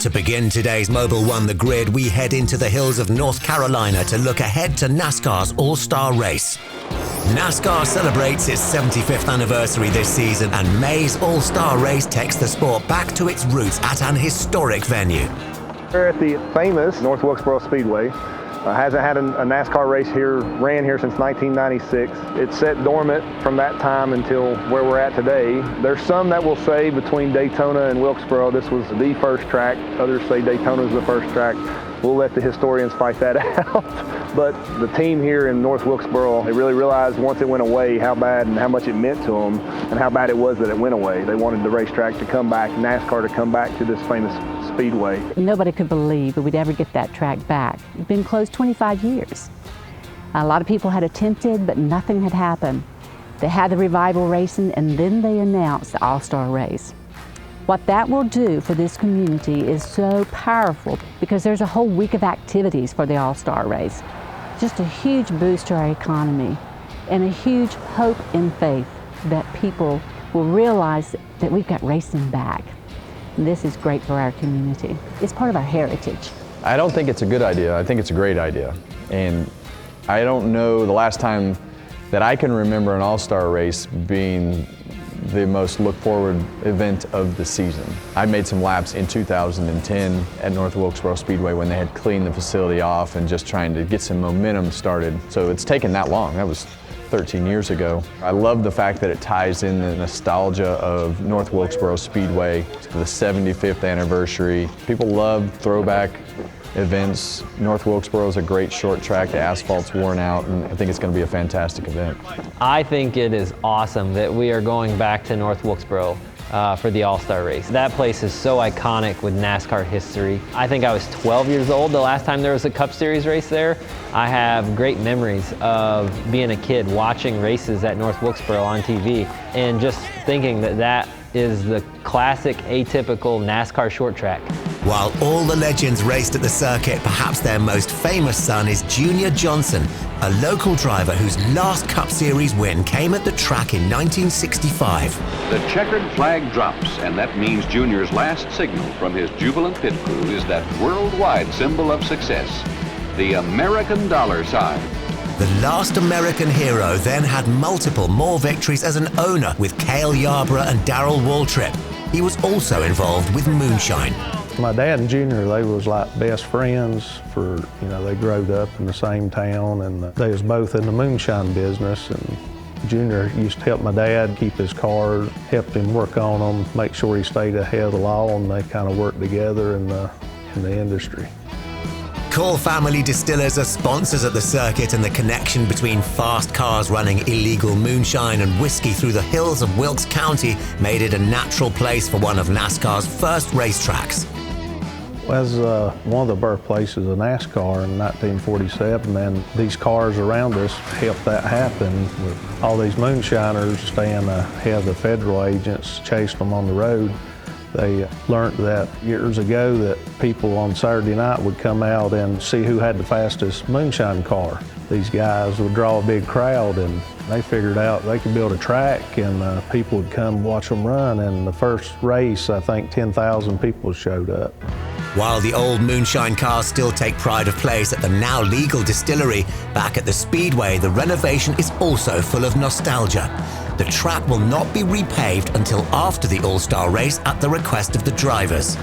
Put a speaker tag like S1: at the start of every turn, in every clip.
S1: To begin today's Mobil One The Grid, we head into the hills of North Carolina to look ahead to NASCAR's All-Star Race. NASCAR celebrates its 75th anniversary this season, and May's All-Star Race takes the sport back to its roots at an historic venue.
S2: We're at the famous North Wilkesboro Speedway. Hasn't had a NASCAR race here, ran here since 1996. It's set dormant from that time until where we're at today. There's some that will say between Daytona and Wilkesboro this was the first track. Others say Daytona was the first track. We'll let the historians fight that out. But the team here in North Wilkesboro, they really realized once it went away how bad and how much it meant to them and how bad it was that it went away. They wanted the racetrack to come back, NASCAR to come back to this famous speedway.
S3: Nobody could believe that we'd ever get that track back. It'd been closed 25 years. A lot of people had attempted, but nothing had happened. They had the revival racing, and then they announced the All-Star Race. What that will do for this community is so powerful because there's a whole week of activities for the All-Star Race. Just a huge boost to our economy and a huge hope and faith that people will realize that we've got racing back. And this is great for our community. It's part of our heritage.
S4: I don't think it's a good idea. I think it's a great idea. And I don't know the last time that I can remember an All-Star Race being the most look-forward event of the season. I made some laps in 2010 at North Wilkesboro Speedway when they had cleaned the facility off and just trying to get some momentum started. So it's taken that long. That was 13 years ago. I love the fact that it ties in the nostalgia of North Wilkesboro Speedway to the 75th anniversary. People love throwback events. North Wilkesboro is a great short track. The asphalt's worn out, and I think it's going to be a fantastic event.
S5: I think it is awesome that we are going back to North Wilkesboro for the All-Star Race. That place is so iconic with NASCAR history. I think I was 12 years old the last time there was a Cup Series race there. I have great memories of being a kid watching races at North Wilkesboro on TV and just thinking that that is the classic atypical NASCAR short track.
S1: While all the legends raced at the circuit, perhaps their most famous son is Junior Johnson, a local driver whose last Cup Series win came at the track in 1965.
S6: The checkered flag drops, and that means Junior's last signal from his jubilant pit crew is that worldwide symbol of success, the American dollar sign.
S1: The last American hero then had multiple more victories as an owner with Cale Yarborough and Darrell Waltrip. He was also involved with moonshine.
S7: My dad and Junior, they was like best friends for, they growed up in the same town, and they was both in the moonshine business. And Junior used to help my dad keep his cars, helped him work on them, make sure he stayed ahead of the law, and they kind of worked together in the industry.
S1: Call Family Distillers are sponsors at the circuit, and the connection between fast cars running illegal moonshine and whiskey through the hills of Wilkes County made it a natural place for one of NASCAR's first racetracks.
S7: As one of the birthplaces of NASCAR in 1947, and these cars around us helped that happen with all these moonshiners staying ahead of the federal agents, chasing them on the road. They learned that years ago that people on Saturday night would come out and see who had the fastest moonshine car. These guys would draw a big crowd, and they figured out they could build a track, and people would come watch them run. And the first race, I think 10,000 people showed up.
S1: While the old moonshine cars still take pride of place at the now legal distillery, back at the Speedway, the renovation is also full of nostalgia. The track will not be repaved until after the All-Star Race at the request of the drivers.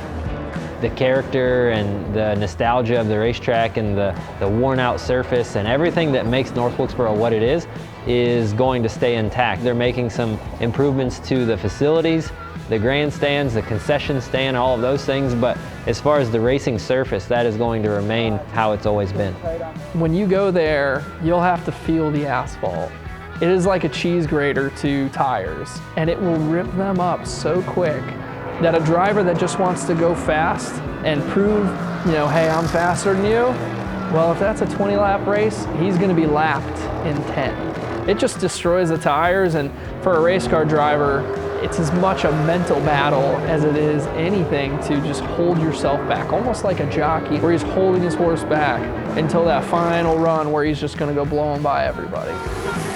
S5: The character and the nostalgia of the racetrack and the worn out surface and everything that makes North Wilkesboro what it is going to stay intact. They're making some improvements to the facilities, the grandstands, the concession stand, all of those things, but as far as the racing surface, that is going to remain how it's always been.
S8: When you go there, you'll have to feel the asphalt. It is like a cheese grater to tires, and it will rip them up so quick that a driver that just wants to go fast and prove, hey, I'm faster than you, well, if that's a 20-lap race, he's going to be lapped in 10. It just destroys the tires, and for a race car driver, it's as much a mental battle as it is anything to just hold yourself back, almost like a jockey where he's holding his horse back until that final run where he's just going to go blowing by everybody.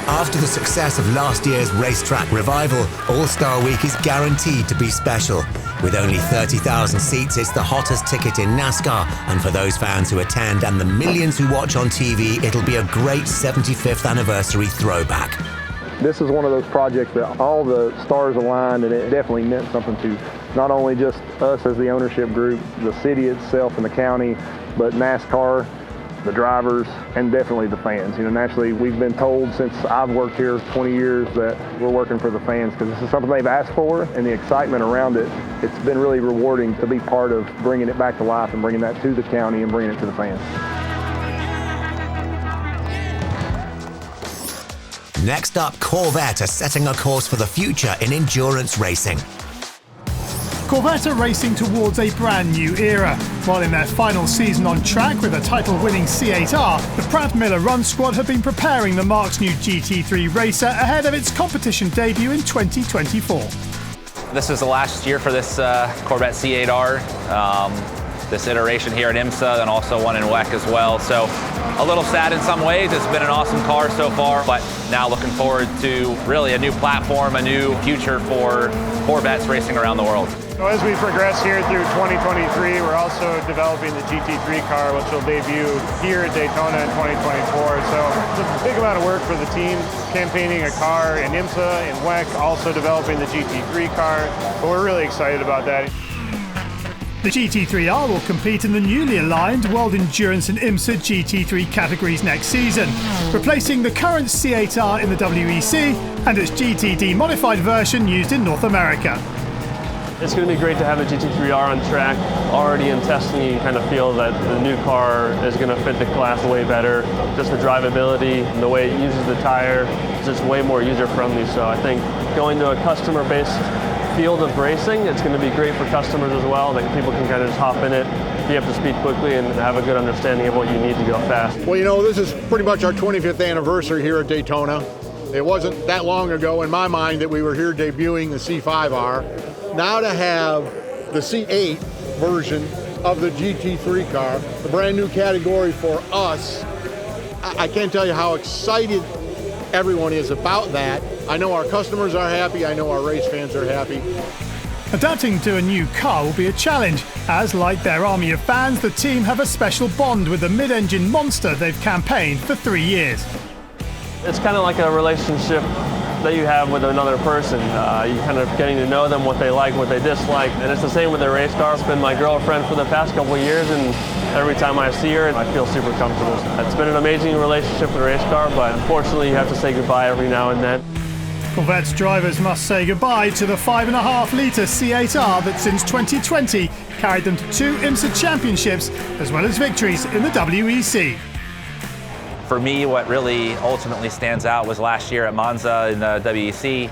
S1: After the success of last year's racetrack revival, All-Star Week is guaranteed to be special. With only 30,000 seats, it's the hottest ticket in NASCAR, and for those fans who attend and the millions who watch on TV, it'll be a great 75th anniversary throwback.
S2: This is one of those projects that all the stars aligned, and it definitely meant something to not only just us as the ownership group, the city itself and the county, but NASCAR, the drivers, and definitely the fans. You know, naturally, we've been told since I've worked here 20 years that we're working for the fans because this is something they've asked for, and the excitement around it, it's been really rewarding to be part of bringing it back to life and bringing that to the county and bringing it to the fans.
S1: Next up, Corvette are setting a course for the future in endurance racing.
S9: Corvette are racing towards a brand new era. While in their final season on track with a title-winning C8R, the Pratt Miller Run Squad have been preparing the Marque's new GT3 racer ahead of its competition debut in 2024.
S10: This is the last year for this Corvette C8R. This iteration here at IMSA, and also one in WEC as well. So a little sad in some ways. It's been an awesome car so far, but now looking forward to really a new platform, a new future for Corvettes racing around the world.
S11: So as we progress here through 2023, we're also developing the GT3 car, which will debut here at Daytona in 2024. So it's a big amount of work for the team, campaigning a car in IMSA, in WEC, also developing the GT3 car. But we're really excited about that.
S9: The GT3R will compete in the newly aligned World Endurance and IMSA GT3 categories next season, replacing the current C8R in the WEC and its GTD modified version used in North America.
S12: It's going to be great to have the GT3R on track. Already in testing, you kind of feel that the new car is going to fit the class way better. Just the drivability and the way it uses the tire is just way more user-friendly. So I think going to a customer-based field of racing, it's going to be great for customers as well. That people can kind of just hop in it, be up to speed quickly, and have a good understanding of what you need to go fast.
S13: Well, you know, this is pretty much our 25th anniversary here at Daytona. It wasn't that long ago in my mind that we were here debuting the C5R. Now to have the C8 version of the GT3 car, the brand new category for us, I can't tell you how excited everyone is about that. I know our customers are happy, I know our race fans are happy.
S9: Adapting to a new car will be a challenge, as like their army of fans, the team have a special bond with the mid-engine monster they've campaigned for 3 years.
S12: It's kind of like a relationship that you have with another person. You kind of getting to know them, what they like, what they dislike. And it's the same with their race car. It's been my girlfriend for the past couple of years, and every time I see her, I feel super comfortable. It's been an amazing relationship with the race car, but unfortunately you have to say goodbye every now and then.
S9: Corvette's drivers must say goodbye to the 5.5-litre C8R that since 2020 carried them to 2 IMSA championships as well as victories in the WEC.
S10: For me, what really ultimately stands out was last year at Monza in the WEC.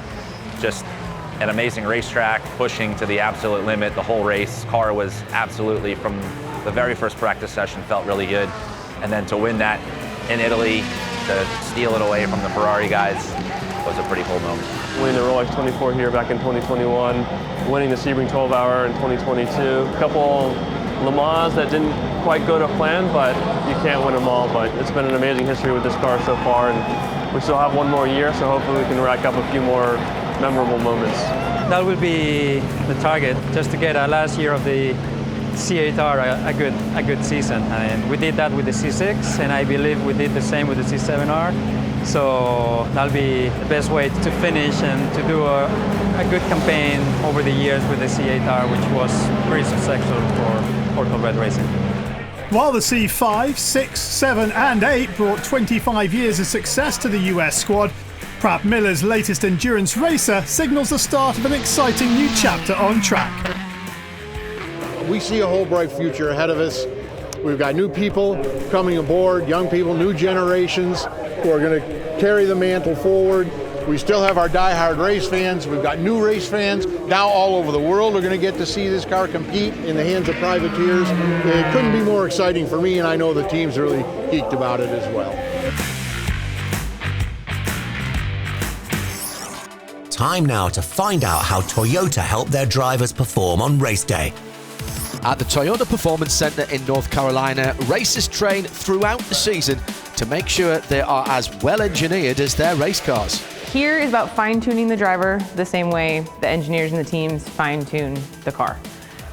S10: Just an amazing racetrack, pushing to the absolute limit the whole race. Car was absolutely, from the very first practice session, felt really good. And then to win that in Italy, to steal it away from the Ferrari guys, was a pretty cool moment.
S12: Winning the Rolex 24 here back in 2021, winning the Sebring 12-hour in 2022. A couple Le Mans that didn't quite go to plan, but you can't win them all. But it's been an amazing history with this car so far, and we still have one more year, so hopefully we can rack up a few more memorable moments.
S14: That will be the target, just to get a last year of the C8R a good season. And we did that with the C6, and I believe we did the same with the C7R. So that'll be the best way to finish and to do a good campaign over the years with the C8R, which was pretty successful for Corvette racing.
S9: While the C5, 6, 7 and 8 brought 25 years of success to the US squad, Pratt Miller's latest endurance racer signals the start of an exciting new chapter on track.
S13: We see a whole bright future ahead of us. We've got new people coming aboard, young people, new generations who are going to carry the mantle forward. We still have our die-hard race fans. We've got new race fans now all over the world are going to get to see this car compete in the hands of privateers. It couldn't be more exciting for me, and I know the team's really geeked about it as well.
S1: Time now to find out how Toyota helped their drivers perform on race day.
S15: At the Toyota Performance Center in North Carolina, racers train throughout the season to make sure they are as well engineered as their race cars.
S16: Here is about fine-tuning the driver the same way the engineers and the teams fine-tune the car.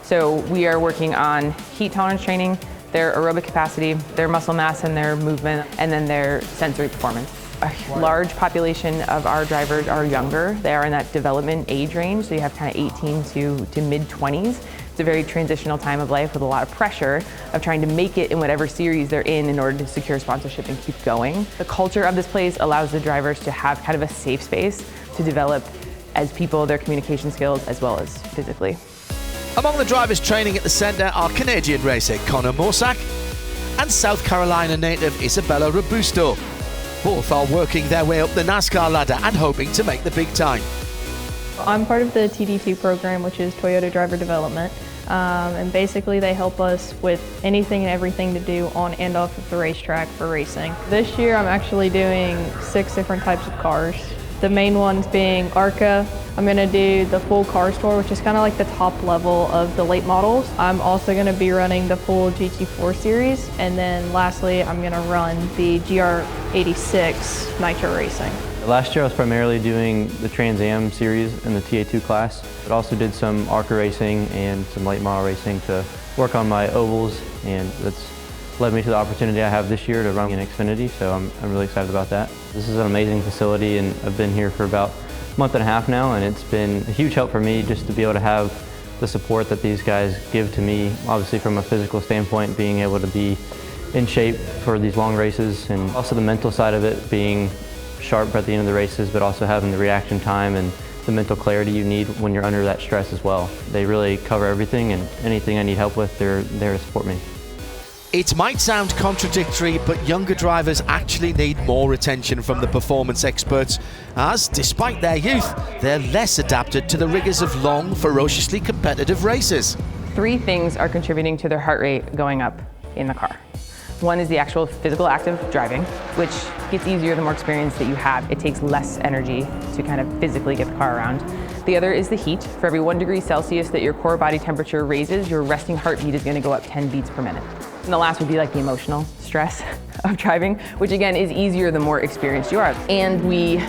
S16: So we are working on heat tolerance training, their aerobic capacity, their muscle mass and their movement, and then their sensory performance. A large population of our drivers are younger. They are in that development age range, so you have kind of 18 to mid-20s. It's a very transitional time of life with a lot of pressure of trying to make it in whatever series they're in order to secure sponsorship and keep going. The culture of this place allows the drivers to have kind of a safe space to develop as people, their communication skills, as well as physically.
S15: Among the drivers training at the centre are Canadian racer Connor Mosak and South Carolina native Isabella Robusto. Both are working their way up the NASCAR ladder and hoping to make the big time.
S17: I'm part of the TD2 program, which is Toyota Driver Development, and basically they help us with anything and everything to do on and off of the racetrack for racing. This year I'm actually doing 6 different types of cars. The main ones being ARCA. I'm going to do the full car store, which is kind of like the top level of the late models. I'm also going to be running the full GT4 series, and then lastly I'm going to run the GR86 Nitro Racing.
S18: Last year I was primarily doing the Trans Am series in the TA2 class, but also did some ARCA racing and some late model racing to work on my ovals, and that's led me to the opportunity I have this year to run in Xfinity, so I'm really excited about that. This is an amazing facility, and I've been here for about a month and a half now, and it's been a huge help for me just to be able to have the support that these guys give to me, obviously from a physical standpoint, being able to be in shape for these long races, and also the mental side of it, being sharp at the end of the races, but also having the reaction time and the mental clarity you need when you're under that stress as well. They really cover everything, and anything I need help with, they're there to support me.
S15: It might sound contradictory, but younger drivers actually need more attention from the performance experts, as, despite their youth, they're less adapted to the rigours of long, ferociously competitive races.
S16: 3 things are contributing to their heart rate going up in the car. One is the actual physical act of driving, which gets easier the more experience that you have. It takes less energy to kind of physically get the car around. The other is the heat. For every 1 degree Celsius that your core body temperature raises, your resting heartbeat is going to go up 10 beats per minute. And the last would be like the emotional stress of driving, which again is easier the more experienced you are. And we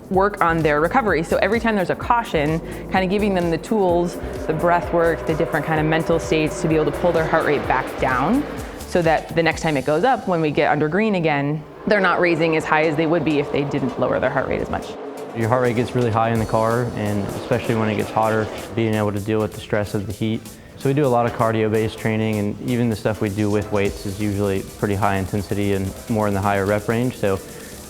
S16: work on their recovery. So every time there's a caution, kind of giving them the tools, the breath work, the different kind of mental states to be able to pull their heart rate back down, so that the next time it goes up, when we get under green again, they're not raising as high as they would be if they didn't lower their heart rate as much.
S18: Your heart rate gets really high in the car, and especially when it gets hotter, being able to deal with the stress of the heat. So we do a lot of cardio-based training, and even the stuff we do with weights is usually pretty high intensity and more in the higher rep range. So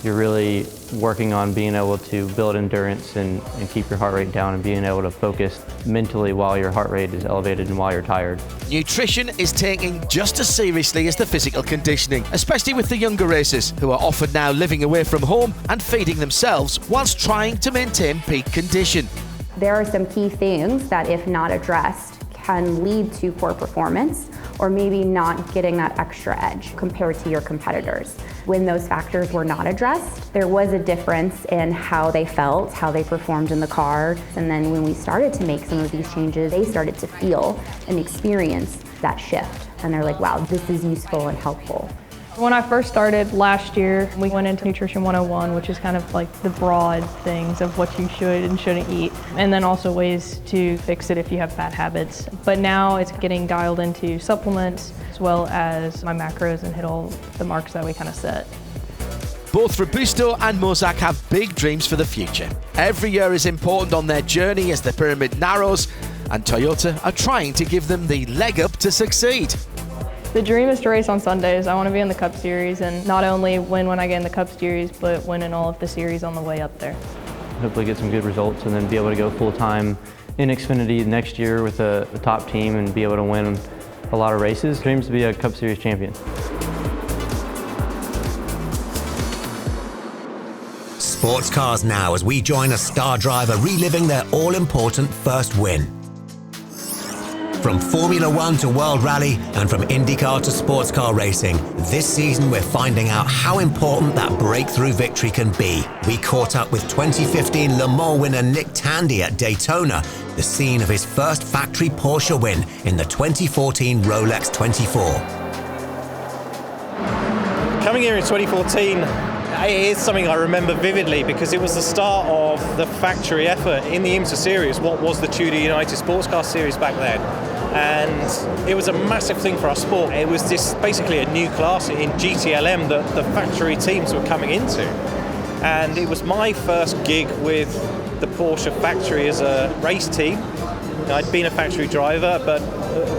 S18: you're really working on being able to build endurance and keep your heart rate down, and being able to focus mentally while your heart rate is elevated and while you're tired.
S15: Nutrition is taking just as seriously as the physical conditioning, especially with the younger racers, who are often now living away from home and feeding themselves whilst trying to maintain peak condition.
S19: There are some key things that, if not addressed, can lead to poor performance, or maybe not getting that extra edge compared to your competitors. When those factors were not addressed, there was a difference in how they felt, how they performed in the car. And then when we started to make some of these changes, they started to feel and experience that shift. And they're like, wow, this is useful and helpful.
S17: When I first started last year, we went into Nutrition 101, which is kind of like the broad things of what you should and shouldn't eat, and then also ways to fix it if you have bad habits. But now it's getting dialed into supplements, as well as my macros, and hit all the marks that we kind of set.
S15: Both Robusto and Mosak have big dreams for the future. Every year is important on their journey as the pyramid narrows, and Toyota are trying to give them the leg up to succeed.
S17: The dream is to race on Sundays. I want to be in the Cup Series, and not only win when I get in the Cup Series, but win in all of the series on the way up there.
S18: Hopefully get some good results, and then be able to go full-time in Xfinity next year with a top team and be able to win a lot of races. Dreams to be a Cup Series champion.
S1: Sports cars now, as we join a star driver reliving their all-important first win. From Formula One to World Rally, and from IndyCar to sports car racing, this season we're finding out how important that breakthrough victory can be. We caught up with 2015 Le Mans winner Nick Tandy at Daytona, the scene of his first factory Porsche win in the 2014 Rolex 24.
S20: Coming here in 2014, It is something I remember vividly because it was the start of the factory effort in the IMSA series, what was the Tudor United Sports Car Series back then. And it was a massive thing for our sport. It was this basically a new class in GTLM that the factory teams were coming into. And it was my first gig with the Porsche factory as a race team. I'd been a factory driver, but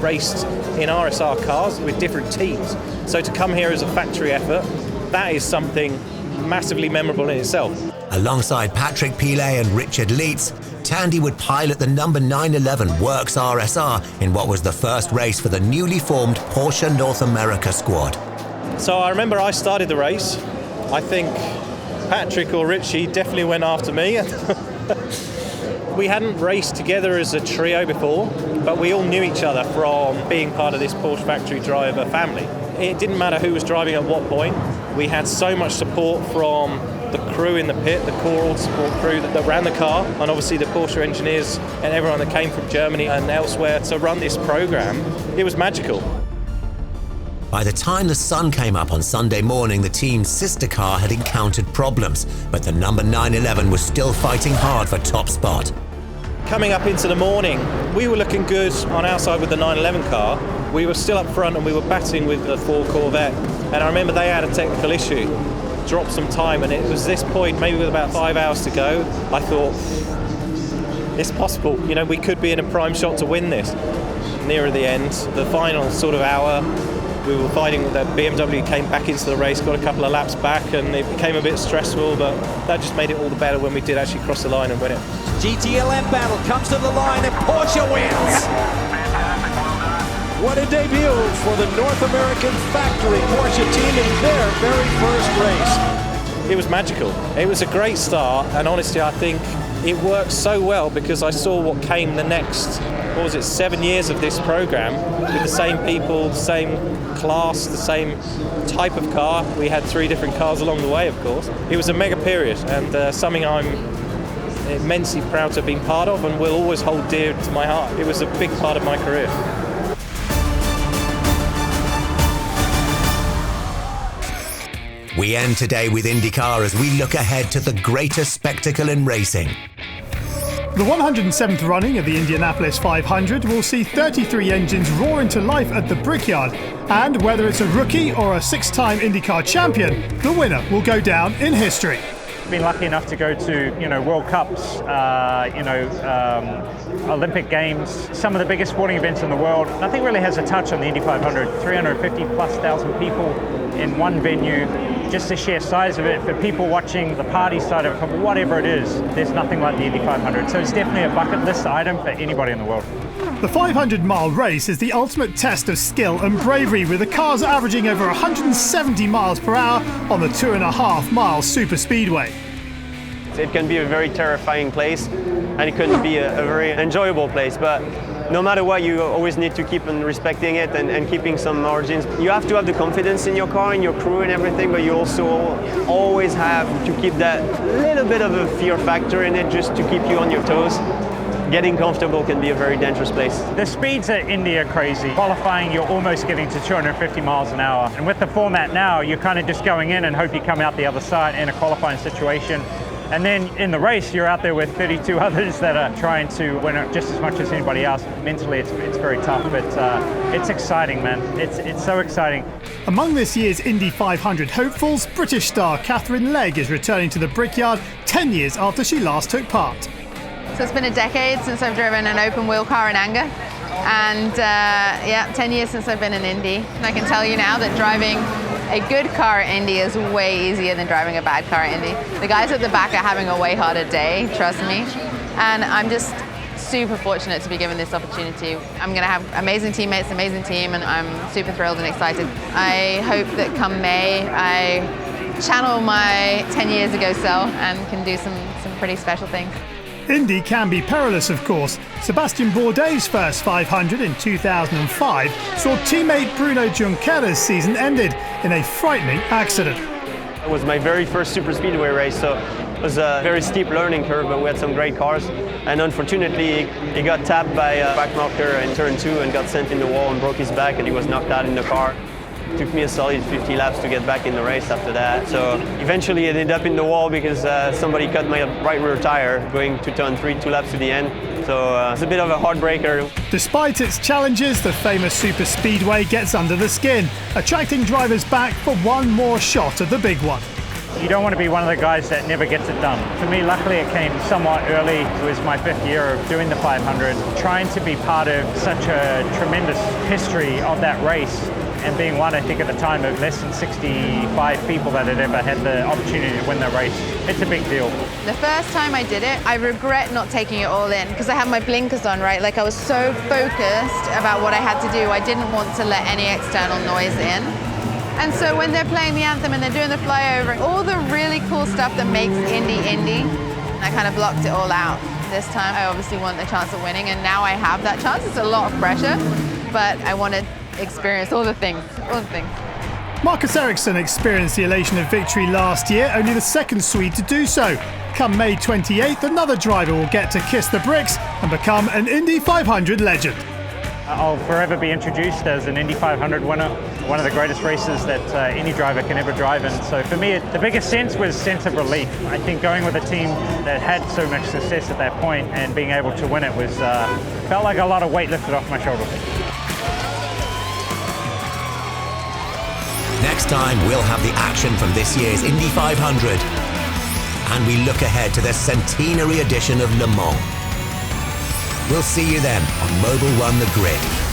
S20: raced in RSR cars with different teams. So to come here as a factory effort, that is something massively memorable in itself.
S1: Alongside Patrick Pilet and Richard Leitz, Tandy would pilot the number 911 Works RSR in what was the first race for the newly formed Porsche North America squad.
S20: So I remember I started the race. I think Patrick or Richie definitely went after me. We hadn't raced together as a trio before, but we all knew each other from being part of this Porsche factory driver family. It didn't matter who was driving at what point. We had so much support from the crew in the pit, the core Autosport crew that ran the car, and obviously the Porsche engineers and everyone that came from Germany and elsewhere to run this program. It was magical.
S1: By the time the sun came up on Sunday morning, the team's sister car had encountered problems, but the number 911 was still fighting hard for top spot.
S20: Coming up into the morning, we were looking good on our side with the 911 car. We were still up front and we were battling with the Ford Corvette. And I remember they had a technical issue, dropped some time, and it was this point, maybe with about 5 hours to go, I thought, it's possible. You know, we could be in a prime shot to win this. Nearer the end, the final sort of hour, we were fighting with that BMW, came back into the race, got a couple of laps back, and it became a bit stressful, but that just made it all the better when we did actually cross the line and win it.
S21: GTLM battle comes to the line and Porsche wins. What a debut for the North American factory Porsche team in their very first race.
S20: It was magical. It was a great start, and honestly I think it worked so well because I saw what came the next, 7 years of this program with the same people, the same class, the same type of car. We had 3 different cars along the way, of course. It was a mega period and something I'm immensely proud to have been part of and will always hold dear to my heart. It was a big part of my career.
S1: We end today with IndyCar as we look ahead to the greatest spectacle in racing.
S9: The 107th running of the Indianapolis 500 will see 33 engines roar into life at the Brickyard, and whether it's a rookie or a 6-time IndyCar champion, the winner will go down in history.
S22: Been lucky enough to go to, World Cups, Olympic Games, some of the biggest sporting events in the world. Nothing really has a touch on the Indy 500. 350,000+ people in one venue. Just the sheer size of it, for people watching the party side of it, whatever it is, there's nothing like the Indy 500. So it's definitely a bucket list item for anybody in the world.
S9: The 500-mile race is the ultimate test of skill and bravery, with the cars averaging over 170 miles per hour on the 2.5-mile superspeedway.
S23: It can be a very terrifying place, and it can be a very enjoyable place, but no matter what, you always need to keep on respecting it and keeping some margins. You have to have the confidence in your car, in your crew and everything, but you also always have to keep that little bit of a fear factor in it just to keep you on your toes. Getting comfortable can be a very dangerous place.
S22: The speeds at Indy are crazy. Qualifying, you're almost getting to 250 miles an hour. And with the format now, you're kind of just going in and hope you come out the other side in a qualifying situation. And then in the race, you're out there with 32 others that are trying to win it just as much as anybody else. Mentally, it's very tough, but it's exciting, man. It's so exciting.
S9: Among this year's Indy 500 hopefuls, British star Catherine Legg is returning to the Brickyard 10 years after she last took part.
S24: So it's been a decade since I've driven an open wheel car in anger, and 10 years since I've been in Indy. And I can tell you now that driving a good car at Indy is way easier than driving a bad car at Indy. The guys at the back are having a way harder day, trust me. And I'm just super fortunate to be given this opportunity. I'm going to have amazing teammates, amazing team, and I'm super thrilled and excited. I hope that come May, I channel my 10 years ago self and can do some pretty special things.
S9: Indy can be perilous, of course. Sebastian Bourdais' first 500 in 2005 saw teammate Bruno Junqueira's season ended in a frightening accident.
S23: It was my very first superspeedway race, so it was a very steep learning curve, but we had some great cars. And unfortunately, he got tapped by a back marker in turn 2 and got sent in the wall and broke his back, and he was knocked out in the car. Took me a solid 50 laps to get back in the race after that. So eventually I ended up in the wall because somebody cut my right rear tire going to turn 3, 2 laps to the end. So it's a bit of a heartbreaker.
S9: Despite its challenges, the famous super speedway gets under the skin, attracting drivers back for one more shot at the big one.
S22: You don't want to be one of the guys that never gets it done. For me, luckily it came somewhat early. It was my 5th year of doing the 500. Trying to be part of such a tremendous history of that race, and being one, I think at the time, of less than 65 people that had ever had the opportunity to win the race. It's a big deal.
S24: The first time I did it, I regret not taking it all in because I had my blinkers on, right? Like I was so focused about what I had to do, I didn't want to let any external noise in. And so when they're playing the anthem and they're doing the flyover, all the really cool stuff that makes Indy, I kind of blocked it all out. This time I obviously want the chance of winning, and now I have that chance. It's a lot of pressure, but I want to experience all the things.
S9: Marcus Ericsson experienced the elation of victory last year, only the second Swede to do so. Come May 28th, another driver will get to kiss the bricks and become an Indy 500 legend.
S22: I'll forever be introduced as an Indy 500 winner, one of the greatest races that any driver can ever drive in. So for me, the biggest sense was sense of relief. I think going with a team that had so much success at that point and being able to win it was felt like a lot of weight lifted off my shoulders.
S1: Next time, we'll have the action from this year's Indy 500. And we look ahead to the centenary edition of Le Mans. We'll see you then on Mobil One The Grid.